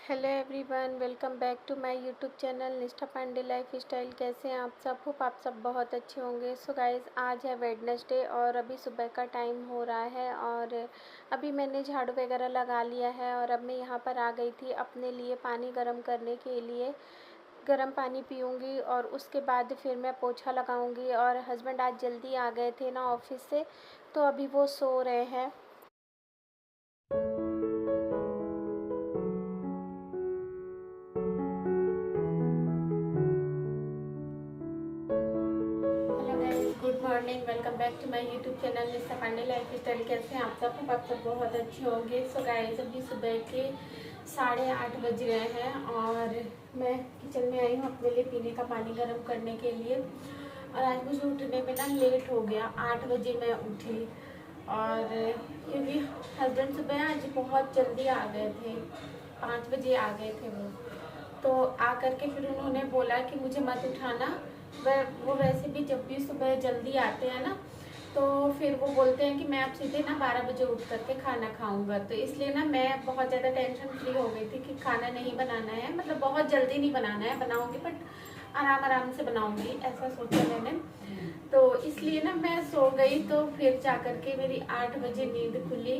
Hello everyone, welcome back to my YouTube channel Nishtha Pandey life style. कैसे हैं आप सब? होप आप सब बहुत अच्छे होंगे। सो गाइज़, आज है वेडनेसडे और अभी सुबह का टाइम हो रहा है और अभी मैंने झाड़ू वगैरह लगा लिया है और अब मैं यहाँ पर आ गई थी अपने लिए पानी गर्म करने के लिए। गर्म पानी पीऊँगी और उसके बाद फिर मैं पोछा लगाऊँगी। और हस्बैंड आज जल्दी आ गए थे ना ऑफिस से, तो अभी वो सो रहे हैं। Hello guys, good morning, welcome back to my YouTube channel Nishtha Pandey life style. कैसे हैं आप सब? आप सब बहुत अच्छे होंगे। सो गाइस, अभी सुबह के 8:30 बज गए हैं और मैं किचन में आई हूँ अपने लिए पीने का पानी गर्म करने के लिए। और आज मुझे उठने में ना लेट हो गया, 8 बजे मैं उठी। और क्योंकि हस्बैंड सुबह आज बहुत जल्दी आ गए थे, 5 बजे आ गए थे वो। तो आकर के फिर उन्होंने बोला कि मुझे मत उठाना। वह वो वैसे भी जब भी सुबह जल्दी आते हैं ना, तो फिर वो बोलते हैं कि मैं अब सीधे ना 12 बजे उठ करके खाना खाऊंगा। तो इसलिए ना मैं बहुत ज़्यादा टेंशन फ्री हो गई थी कि खाना नहीं बनाना है, मतलब बहुत जल्दी नहीं बनाना है, बनाऊंगी बट आराम आराम से बनाऊंगी, ऐसा सोचा मैंने। तो इसलिए ना मैं सो गई। तो फिर जा करके मेरी 8 बजे नींद खुली।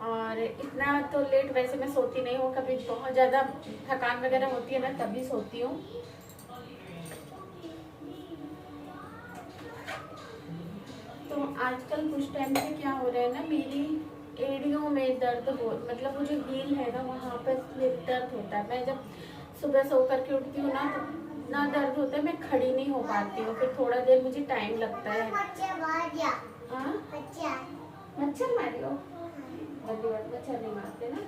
और इतना तो लेट वैसे मैं सोती नहीं हूँ, कभी बहुत ज़्यादा थकान वगैरह होती है ना तभी सोती हूँ। तो आजकल कुछ टाइम से क्या हो रहा है ना, मेरी एड़ियों में दर्द हो, मतलब वो जो हील है ना वहाँ पर मेरे दर्द होता है। मैं जब सुबह सो करके उठती हूँ ना तो इतना दर्द होता है, मैं खड़ी नहीं हो पाती हूँ, फिर थोड़ा देर मुझे टाइम लगता है। हाँ? मच्छर मारी हो? मच्छर नहीं मारते ना।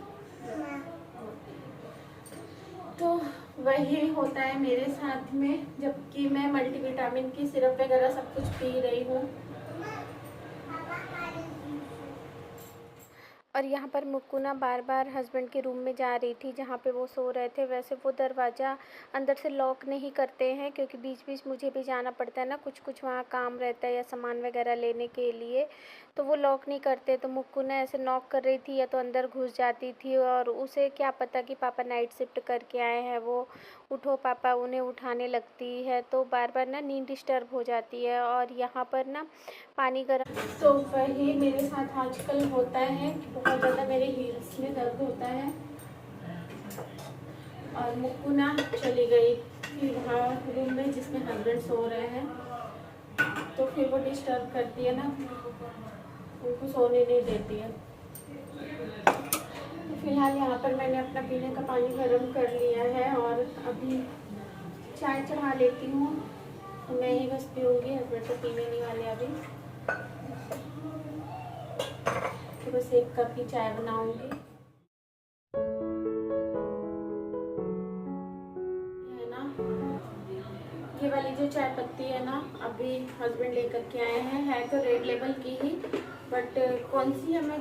तो वही होता है मेरे साथ में, जबकि मैं मल्टीविटामिन की सिरप वगैरह सब कुछ पी रही हूँ। और यहाँ पर मुक्कू ना बार बार हस्बैंड के रूम में जा रही थी जहाँ पे वो सो रहे थे। वैसे वो दरवाज़ा अंदर से लॉक नहीं करते हैं क्योंकि बीच बीच मुझे भी जाना पड़ता है ना, कुछ कुछ वहाँ काम रहता है या सामान वगैरह लेने के लिए, तो वो लॉक नहीं करते। तो मुक्कू ने ऐसे नॉक कर रही थी या तो अंदर घुस जाती थी और उसे क्या पता कि पापा नाइट शिफ्ट करके आए हैं, वो उठो पापा उन्हें उठाने लगती है, तो बार बार ना नींद डिस्टर्ब हो जाती है। और यहाँ पर ना पानी गर्म, तो वही मेरे साथ आजकल होता है कि बहुत ज़्यादा मेरे हील्स में दर्द होता है। और मुक्कू ना चली गई थी वहाँ रूम में जिसमें हस्बैंड सो रहे हैं, तो फिर वो डिस्टर्ब करती है ना, उनको सोने नहीं देती है। तो फिलहाल यहाँ पर मैंने अपना पीने का पानी गर्म कर लिया है और अभी चाय चढ़ा लेती हूँ। तो मैं ही बस पीऊँगी, हस्बैंड तो पीने नहीं वाले अभी। तो बस एक कप ही चाय बनाऊँगी। है ना, ये वाली जो चाय पत्ती है ना, अभी हस्बैंड लेकर के आए हैं, है तो रेड लेबल की ही, बट कौन सी है मैं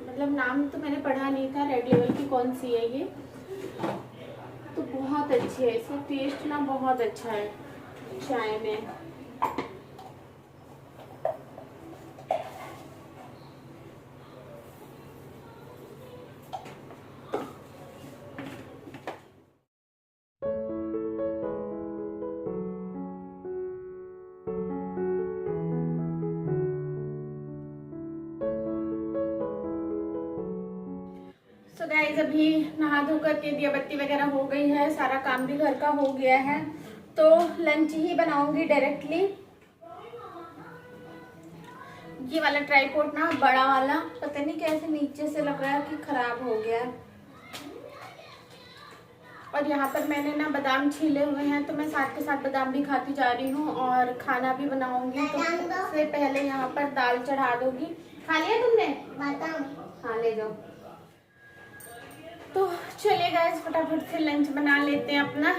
मतलब नाम तो मैंने पढ़ा नहीं था रेड लेबल की कौन सी है ये। तो बहुत अच्छी है, इसका टेस्ट ना बहुत अच्छा है चाय में। सो गाइस, अभी नहा धो करके दिया बत्ती वगैरह हो गई है, सारा काम भी घर का हो गया है, तो लंच ही बनाऊंगी डायरेक्टली। ये वाला ट्राइपॉड ना बड़ा वाला पता नहीं कैसे नीचे से लग रहा है कि खराब हो गया है। और यहाँ पर मैंने ना बादाम छीले हुए हैं, तो मैं साथ के साथ बादाम भी खाती जा रही हूँ और खाना भी बनाऊंगी। तो सबसे पहले यहाँ पर दाल चढ़ा दूंगी। खा लिया तुमने बादाम? हाँ, ले जाओ। तो चलिए गाइस, फटाफट से लंच बना लेते हैं अपना।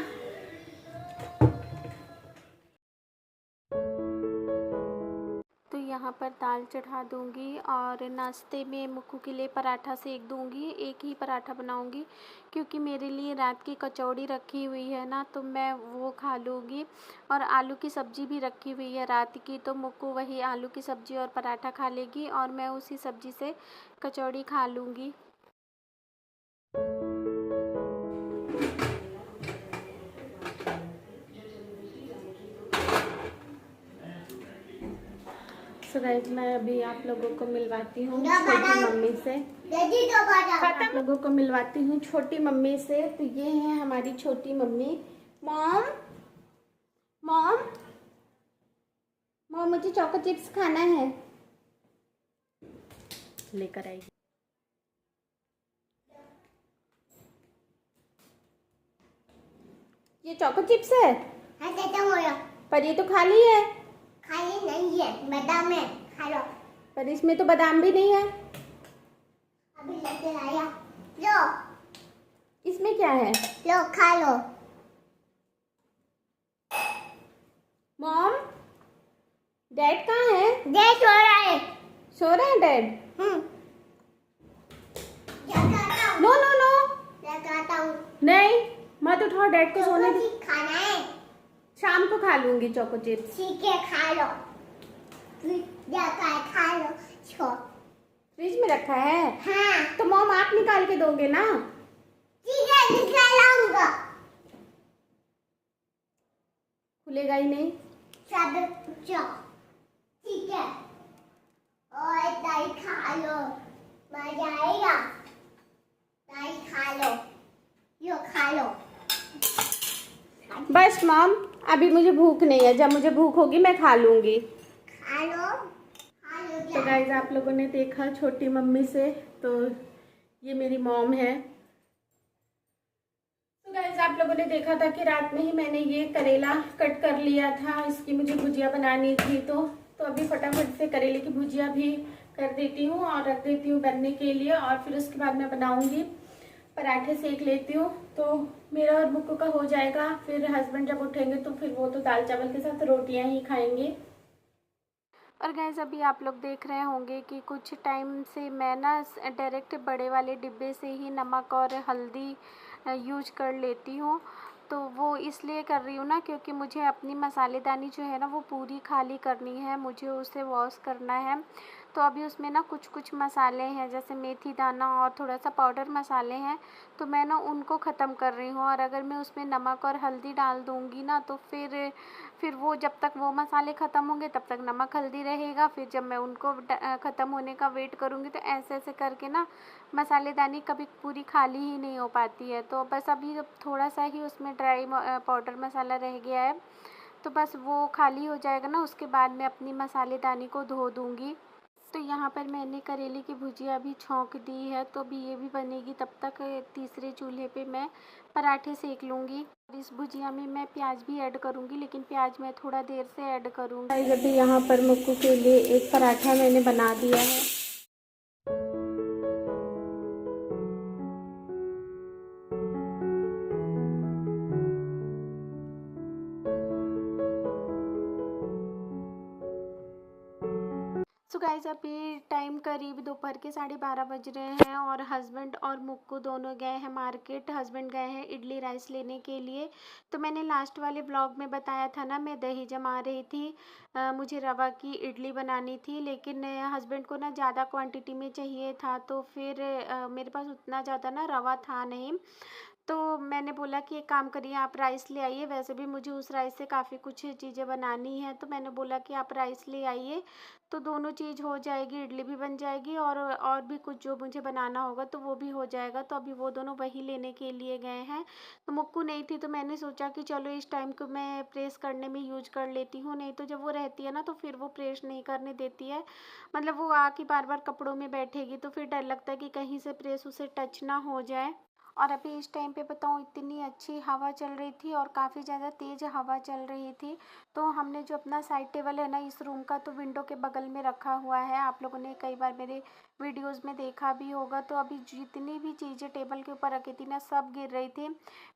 तो यहाँ पर दाल चढ़ा दूँगी और नाश्ते में मुक्कू के लिए पराठा सेक दूँगी। एक ही पराठा बनाऊँगी क्योंकि मेरे लिए रात की कचौड़ी रखी हुई है ना, तो मैं वो खा लूँगी। और आलू की सब्ज़ी भी रखी हुई है रात की, तो मुक्कू वही आलू की सब्ज़ी और पराठा खा लेगी और मैं उसी सब्ज़ी से कचौड़ी खा लूँगी। सो गाइस मैं अभी आप लोगों को मिलवाती हूँ छोटी मम्मी से। आप लोगों को मिलवाती हूँ छोटी मम्मी से। तो ये है हमारी छोटी मम्मी। मॉम मॉम मॉम मुझे चोको चिप्स खाना है, लेकर आएगी। ये चोको चिप्स है। पर ये तो खाली है। खाली नहीं है, बादाम है, खा लो। पर इसमें तो बादाम भी नहीं है। अभी लेके आया, लो। इसमें क्या है? लो खा लो। मॉम डैड कहाँ है? डैड सो रहा है। सो रहे हैं डैड? लगाता हूँ। नो नो नो लगाता हूँ। नहीं, मत उठाओ डैड को सोने दो। खाना है। शाम को खा लूंगी चोको चिप्स। ठीक है खा लो। खा लो। छो। फ्रिज में रखा है? हाँ। तो मॉम आप निकाल के दोगे ना? ठीक है निकालूंगा। खुलेगा ही नहीं। सब ठीक है। और दही खा लो, मजा आएगा। दही खा लो, यो खा लो। बस मॉम अभी मुझे भूख नहीं है, जब मुझे भूख होगी मैं खा लूंगी। खा लो, खा लो। तो गाइस आप लोगों ने देखा छोटी मम्मी से, तो ये मेरी मॉम है। तो गाइस आप लोगों ने देखा था कि रात में ही मैंने ये करेला कट कर लिया था, इसकी मुझे भुजिया बनानी थी। तो अभी फटाफट से करेले की भुजिया भी कर देती हूँ और रख देती हूँ बनने के लिए, और फिर उसके बाद मैं बनाऊंगी, पराठे सेक लेती हूँ। तो मेरा और बुक्कू का हो जाएगा। फिर हस्बैंड जब उठेंगे तो फिर वो तो दाल चावल के साथ रोटियाँ ही खाएंगे। और गाइस अभी आप लोग देख रहे होंगे कि कुछ टाइम से मैं ना डायरेक्ट बड़े वाले डिब्बे से ही नमक और हल्दी यूज कर लेती हूँ। तो वो इसलिए कर रही हूँ ना क्योंकि मुझे अपनी मसालेदानी जो है ना वो पूरी खाली करनी है, मुझे उसे वॉश करना है। तो अभी उसमें ना कुछ कुछ मसाले हैं, जैसे मेथी दाना और थोड़ा सा पाउडर मसाले हैं, तो मैं ना उनको ख़त्म कर रही हूँ। और अगर मैं उसमें नमक और हल्दी डाल दूँगी ना तो फिर वो जब तक वो मसाले ख़त्म होंगे तब तक नमक हल्दी रहेगा। फिर जब मैं उनको ख़त्म होने का वेट करूँगी तो ऐसे ऐसे करके ना मसालेदानी कभी पूरी खाली ही नहीं हो पाती है। तो बस अभी थोड़ा सा ही उसमें ड्राई पाउडर मसाला रह गया है, तो बस वो खाली हो जाएगा ना, उसके बाद मैं अपनी मसालेदानी को धो दूँगी। तो यहाँ पर मैंने करेले की भुजिया भी छौंक दी है, तो अभी ये भी बनेगी। तब तक तीसरे चूल्हे पे मैं पराठे सेक लूँगी। इस भुजिया में मैं प्याज भी ऐड करूँगी, लेकिन प्याज मैं थोड़ा देर से ऐड करूँगी। अभी यहाँ पर मुक्कू के लिए एक पराठा मैंने बना दिया है। सो गाइस अभी टाइम करीब दोपहर के 12:30 बज रहे हैं और हस्बैंड और मुक्कू दोनों गए हैं मार्केट। हस्बैंड गए हैं इडली राइस लेने के लिए। तो मैंने लास्ट वाले ब्लॉग में बताया था ना, मैं दही जमा रही थी। मुझे रवा की इडली बनानी थी, लेकिन हस्बैंड को ना ज़्यादा क्वांटिटी में चाहिए था, तो फिर मेरे पास उतना ज़्यादा ना रवा था नहीं। तो मैंने बोला कि एक काम करिए, आप राइस ले आइए। वैसे भी मुझे उस राइस से काफ़ी कुछ चीज़ें बनानी है, तो मैंने बोला कि आप राइस ले आइए, तो दोनों चीज़ हो जाएगी, इडली भी बन जाएगी और भी कुछ जो मुझे बनाना होगा तो वो भी हो जाएगा। तो अभी वो दोनों वही लेने के लिए गए हैं। तो मुक्कू नहीं थी, तो मैंने सोचा कि चलो इस टाइम को मैं प्रेस करने में यूज कर लेती हूँ, नहीं तो जब वो रहती है ना तो फिर वो प्रेस नहीं करने देती है। मतलब वो आके बार बार कपड़ों में बैठेगी, तो फिर डर लगता है कि कहीं से प्रेस उसे टच ना हो जाए। और अभी इस टाइम पे बताऊँ, इतनी अच्छी हवा चल रही थी और काफ़ी ज़्यादा तेज़ हवा चल रही थी। तो हमने जो अपना साइड टेबल है ना इस रूम का, तो विंडो के बगल में रखा हुआ है। आप लोगों ने कई बार मेरे वीडियोस में देखा भी होगा। तो अभी जितनी भी चीज़ें टेबल के ऊपर रखी थी ना, सब गिर रही थी।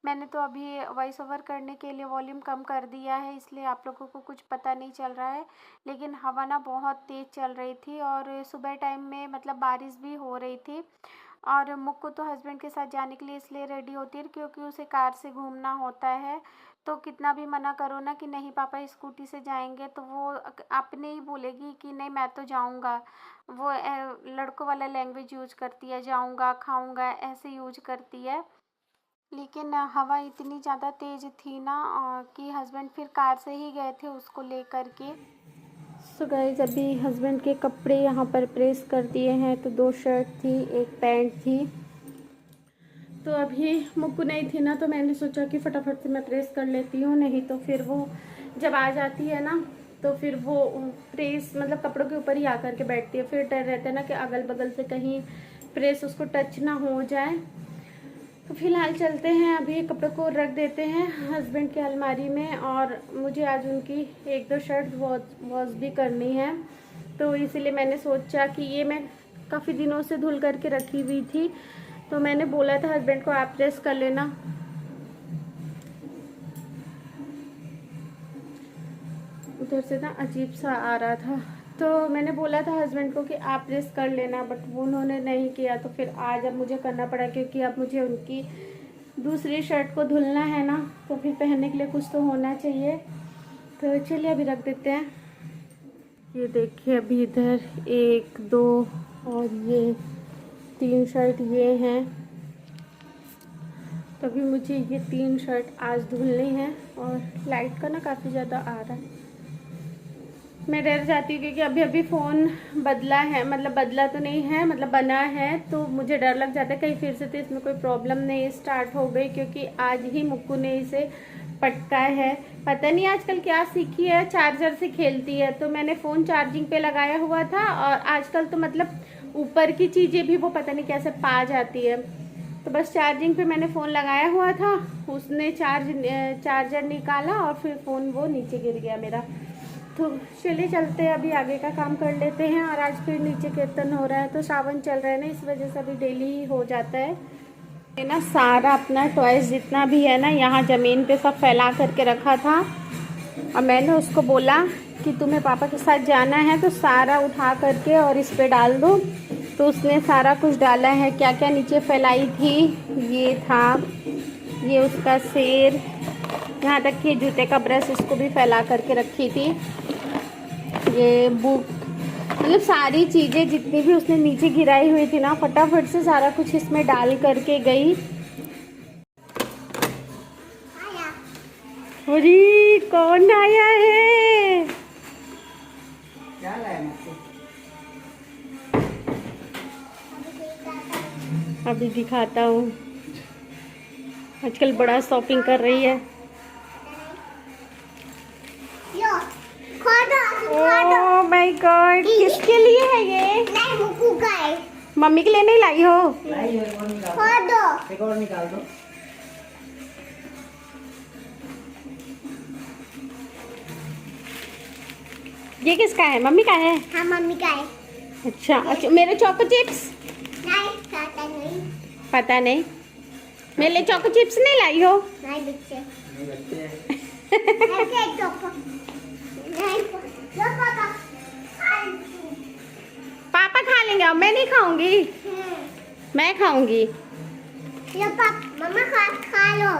मैंने तो अभी वॉइस ओवर करने के लिए वॉल्यूम कम कर दिया है, इसलिए आप लोगों को कुछ पता नहीं चल रहा है। लेकिन हवा ना बहुत तेज़ चल रही थी और सुबह टाइम में मतलब बारिश भी हो रही थी। और मुक्कू तो हस्बैंड के साथ जाने के लिए इसलिए रेडी होती है क्योंकि उसे कार से घूमना होता है। तो कितना भी मना करो ना कि नहीं पापा स्कूटी से जाएंगे, तो वो अपने ही बोलेगी कि नहीं मैं तो जाऊंगा। वो लड़कों वाला लैंग्वेज यूज करती है, जाऊंगा खाऊंगा ऐसे यूज करती है। लेकिन हवा इतनी ज़्यादा तेज़ थी ना कि हस्बैंड फिर कार से ही गए थे उसको लेकर के। सो गाइस अभी हस्बैंड के कपड़े यहाँ पर प्रेस कर दिए हैं। तो 2 शर्ट थी, 1 पैंट थी। तो अभी मुक्कू नहीं थी ना, तो मैंने सोचा कि फटाफट से मैं प्रेस कर लेती हूँ, नहीं तो फिर वो जब आ जाती है ना तो फिर वो प्रेस मतलब कपड़ों के ऊपर ही आकर के बैठती है। फिर डर रहता है ना कि अगल बगल से कहीं प्रेस उसको टच ना हो जाए। तो फिलहाल चलते हैं, अभी कपड़ों को रख देते हैं हस्बैंड की अलमारी में। और मुझे आज उनकी 1-2 शर्ट वॉश भी करनी है, तो इसीलिए मैंने सोचा कि ये मैं काफ़ी दिनों से धुल करके रखी हुई थी। तो मैंने बोला था हस्बैंड को आप प्रेस कर लेना। उधर से ना अजीब सा आ रहा था, तो मैंने बोला था हस्बैंड को कि आप प्रेस कर लेना, बट वो उन्होंने नहीं किया। तो फिर आज अब मुझे करना पड़ा, क्योंकि अब मुझे उनकी दूसरी शर्ट को धुलना है ना, तो फिर पहनने के लिए कुछ तो होना चाहिए। तो चलिए अभी रख देते हैं। ये देखिए अभी इधर 1, 2 और ये 3 शर्ट ये हैं। तो अभी मुझे ये 3 शर्ट आज धुलनी है। और लाइट का ना काफ़ी ज़्यादा आ रहा है, मैं डर जाती हूँ क्योंकि अभी अभी फ़ोन बदला है, मतलब बदला तो नहीं है, मतलब बना है। तो मुझे डर लग जाता है कहीं फिर से तो इसमें कोई प्रॉब्लम नहीं स्टार्ट हो गई, क्योंकि आज ही मुक्कू ने इसे पटका है। पता नहीं आजकल क्या सीखी है, चार्जर से खेलती है। तो मैंने फ़ोन चार्जिंग पे लगाया हुआ था, और आजकल तो मतलब ऊपर की चीज़ें भी वो पता नहीं कैसे पा जाती है। तो बस चार्जिंग पे मैंने फ़ोन लगाया हुआ था, उसने चार्जर निकाला और फिर फ़ोन वो नीचे गिर गया मेरा। तो चलिए चलते हैं, अभी आगे का काम कर लेते हैं। और आज फिर नीचे कीर्तन हो रहा है, तो सावन चल रहा है ना, इस वजह से अभी डेली ही हो जाता है। ये ना सारा अपना टॉयज जितना भी है ना यहाँ ज़मीन पे सब फैला करके रखा था। और मैंने उसको बोला कि तुम्हें पापा के साथ जाना है तो सारा उठा करके और इस पे डाल दो। तो उसने सारा कुछ डाला है। क्या क्या नीचे फैलाई थी, ये था, ये उसका सिर, यहाँ तक कि जूते का ब्रश इसको भी फैला करके रखी थी। ये बुक, मतलब सारी चीज़ें जितनी भी उसने नीचे गिराई हुई थी ना, फटाफट से सारा कुछ इसमें डाल करके गई। अरे कौन आया है? क्या लाया मुझको? अभी दिखाता हूँ। आजकल बड़ा शॉपिंग कर रही है। ओह माय गॉड, किसके लिए है ये? नहीं, मुक्कू का है। मम्मी के लिए नहीं लाई हो? लाई है, और निकाल दो। एक और निकाल दो। ये किसका है? मम्मी का है? हाँ, मम्मी का है। अच्छा अच्छा, मेरे चोको चिप्स? नहीं, खाता नहीं। पता नहीं, मेरे लिए चोको चिप्स नहीं लाई हो? नहीं बच्चे। नहीं बच्चे। नहीं चोको। नहीं चोको का पापा खा लेंगे, अब मैं नहीं खाऊंगी। मैं खाऊंगी। ये मम्मा खा लो।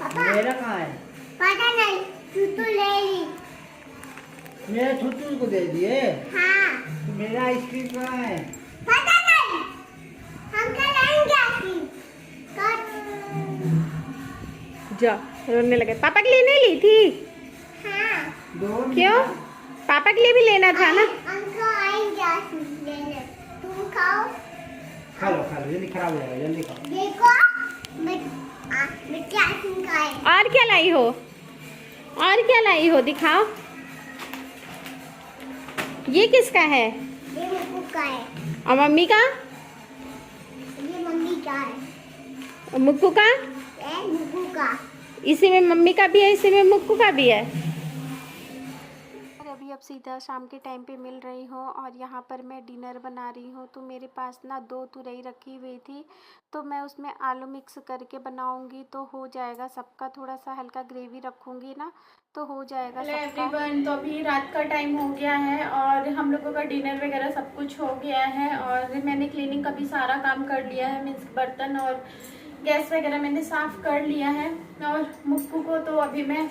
पापा मेरा कहाँ है? पता नहीं, तू ले ली। मेरा छुट्टू को दे दिए। हाँ, तो मेरा आइसक्रीम कहाँ है? पता नहीं, हम कल आएंगे आइसक्रीम। जा रोने लगे। पापा के लिए नहीं ली थी? हाँ, दो क्यों? पापा के लिए भी लेना था ना। अंकल आएंगे आइसक्रीम लेने। तुम खाओ। खा लो जल्दी, खराब हो जाएगा, जल्दी खाओ। देखो, मैं क्या आइसक्रीम खाए। और क्या लाई हो? और क्या लाई हो, दिखाओ। ये किसका है? ये मुक्कू का है। और मम्मी का? ये मम्मी का है। और मुक्कू का? ये मुक्कू का। इसी में मम्मी का भी है, इसी में मुक्कू का भी है। अभी अब सीधा शाम के टाइम पे मिल रही हूँ, और यहाँ पर मैं डिनर बना रही हूँ। तो मेरे पास ना 2 तुरई रखी हुई थी, तो मैं उसमें आलू मिक्स करके बनाऊँगी तो हो जाएगा सबका। थोड़ा सा हल्का ग्रेवी रखूँगी ना तो हो जाएगा सबका। एवरीवन, तो अभी रात का टाइम हो गया है और हम लोगों का डिनर वगैरह सब कुछ हो गया है। और मैंने क्लीनिंग का भी सारा काम कर लिया है, मीन्स बर्तन और गैस वगैरह मैंने साफ़ कर लिया है। और मुक्कू को तो अभी मैं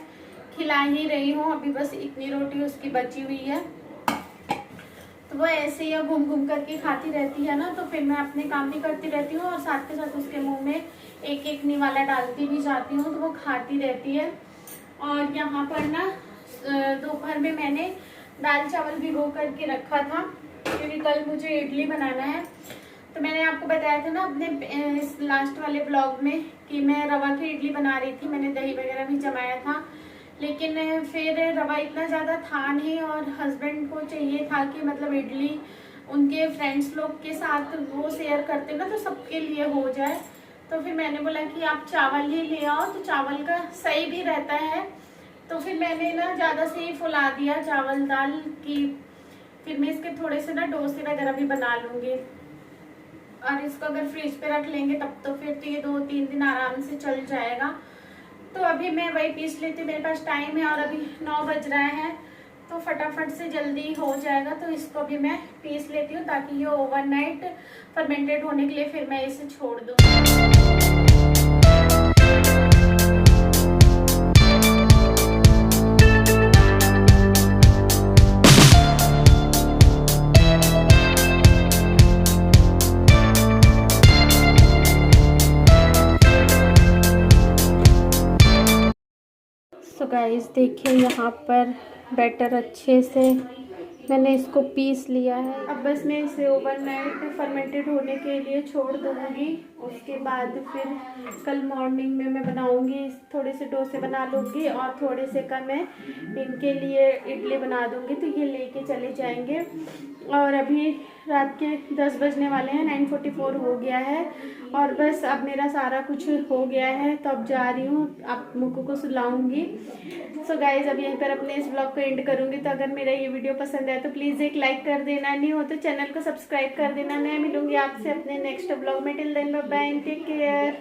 खिला ही रही हूँ, अभी बस इतनी रोटी उसकी बची हुई है। तो वो ऐसे ही घूम घूम करके खाती रहती है ना, तो फिर मैं अपने काम भी करती रहती हूँ और साथ के साथ उसके मुंह में एक एक निवाला डालती भी जाती हूँ, तो वो खाती रहती है। और यहाँ पर ना दोपहर में मैंने दाल चावल भिगो करके रखा था क्योंकि कल मुझे इडली बनाना है। तो मैंने आपको बताया था ना अपने इस लास्ट वाले ब्लॉग में कि मैं रवा की इडली बना रही थी। मैंने दही वगैरह भी जमाया था, लेकिन फिर रवा इतना ज़्यादा था नहीं और हस्बैंड को चाहिए था कि मतलब इडली उनके फ्रेंड्स लोग के साथ वो शेयर करते ना तो सबके लिए हो जाए। तो फिर मैंने बोला कि आप चावल ही ले आओ, तो चावल का सही भी रहता है। तो फिर मैंने ना ज़्यादा से ही फुला दिया चावल दाल की। फिर मैं इसके थोड़े से ना डोसे वगैरह भी बना लूँगी और इसको अगर फ्रिज पे रख लेंगे तब तो फिर तो ये 2-3 दिन आराम से चल जाएगा। तो अभी मैं वही पीस लेती हूँ, मेरे पास टाइम है और अभी 9 बज रहे हैं तो फटाफट से जल्दी हो जाएगा। तो इसको भी मैं पीस लेती हूँ ताकि ये ओवरनाइट फर्मेंटेड होने के लिए फिर मैं इसे छोड़ दूँ। तो गाइस देखिए यहाँ पर बैटर अच्छे से मैंने इसको पीस लिया है। अब बस मैं इसे ओवरनाइट फर्मेंटेड होने के लिए छोड़ दूँगी। उसके बाद फिर कल मॉर्निंग में मैं बनाऊँगी, थोड़े से डोसे बना लूँगी और थोड़े से का मैं इनके लिए इडली बना दूँगी तो ये लेके चले जाएंगे। और अभी रात के 10 बजने वाले हैं, 9:44 हो गया है और बस अब मेरा सारा कुछ हो गया है। तो अब जा रही हूँ, आप मुक्कू को सुलाऊंगी। सो गाइज अब यहीं पर अपने इस ब्लॉग को एंड करूँगी। तो अगर मेरा ये वीडियो पसंद आए तो प्लीज़ एक लाइक कर देना, नहीं हो तो चैनल को सब्सक्राइब कर देना। मैं मिलूँगी आपसे अपने नेक्स्ट ब्लॉग में। Till then bye bye, take care.